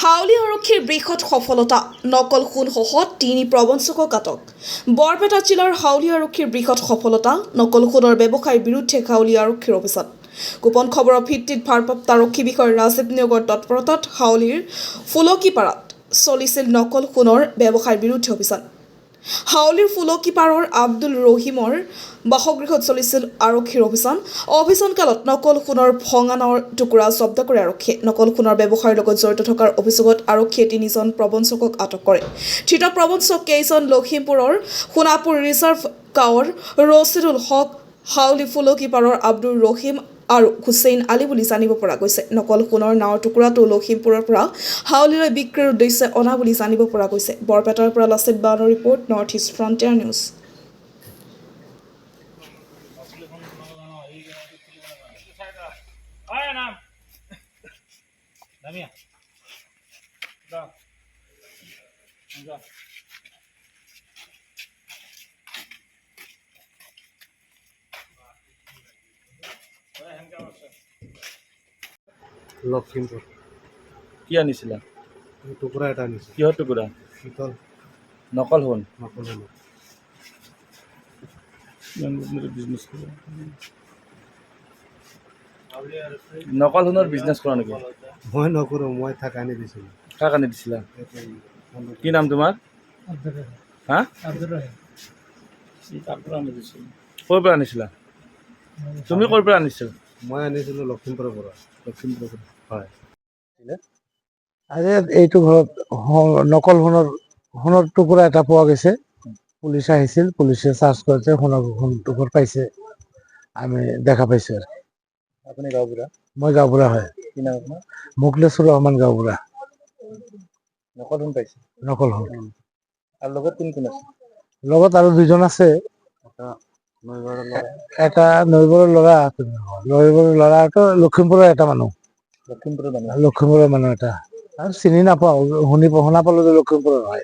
হাউলি আৰক্ষীৰ বৃহৎ সফলতা নকল সোণসহ ৩ প্ৰবঞ্চকক আটক বৰপেটা জিলাৰ হাউলি আৰক্ষীৰ বৃহৎ সফলতা নকল সোণৰ ব্যৱসায়ীৰ বিৰুদ্ধে হাউলি আৰক্ষীৰ অভিযান গোপন খবৰৰ ভিত্তিত ভাৰপ্ৰাপ্ত আৰক্ষী বিষয়া ৰাজীৱ নিয়োগৰ তৎপৰতাত হাউলিৰ ফুলকিপাৰাত চলিছিল নকল সোণৰ ব্যৱসায়ীৰ বিৰুদ্ধে অভিযান হাউলিৰ ফুলকিপাৰৰ আব্দুল ৰহিমৰ বাসগৃহত চলিছিল আৰক্ষীৰ অভিযানকালত নকল সোণৰ ভঙা নাৱৰ টুকুৰা জব্দ কৰে আৰক্ষীয়ে নকল সোণৰ ব্যৱসায়ৰ লগত জড়িত থকাৰ অভিযোগত আৰক্ষীয়ে ৩জন প্ৰবঞ্চকক আটক কৰে ধৃত প্ৰবঞ্চক কেইজন লখিমপুৰৰ সোণাপুৰ ৰিজাৰ্ভ গাঁৱৰ ৰছিদুল হক হাউলি ফুলকিপাৰৰ আব্দুল ৰহিম আৰু হুছেইন আলী বুলি জানিব পৰা গৈছে নকল সোণৰ নাৱৰ টুকুৰাটো লখিমপুৰৰ পৰা হাউলিলৈ বিক্ৰীৰ উদ্দেশ্যে অনা বুলি জানিব পৰা গৈছে বৰপেটাৰ পৰা লাচিত বানৰ report north east frontier news Lakhimpur কি আনিছিলা টুকুৰা এটা আনিছোঁ কিহৰ টুকুৰা শীতল নকল সোণ নকল সোণ। বিজনেছ কৰা নকল সোণৰ বিজনেছ কৰা নেকি মই নকৰোঁ মই থাকা আনি দিছিলোঁ কাক আনি দিছিলা কি নাম তোমাৰ হা আনি দিছিল ক'ৰ পৰা আনিছিলা তুমি ক'ৰ পৰা আনিছিলা মই আনিছিলোঁ লখিমপুৰৰ পৰা লখিমপুৰ হয় আজি এইটো ঘৰত নকল সোণৰ টুকুৰা এটা পোৱা গৈছে পুলিচ আহিছিল পুলিচে চাৰ্চ কৰোঁতে সোণৰ টুকুৰ পাইছে আমি দেখা পাইছোঁ আৰু আপুনি গাঁওবুঢ়া মই গাঁওবুঢ়া হয় কি নাম আপোনাৰ মুখলেছুৰ ৰহমান গাঁওবুঢ়া নকল সোণ পাইছে নকল সোণ আৰু লগত কোন কোন আছে লগত আৰু 2জন আছে এটা নৈবৰৰ ল'ৰাটো লখিমপুৰৰ এটা মানুহ লখিমপুৰৰ মানুহ লখিমপুৰৰ মানুহ এটা আৰু চিনি নাপাওঁ শুনা পালোঁ যে লখিমপুৰৰ হয়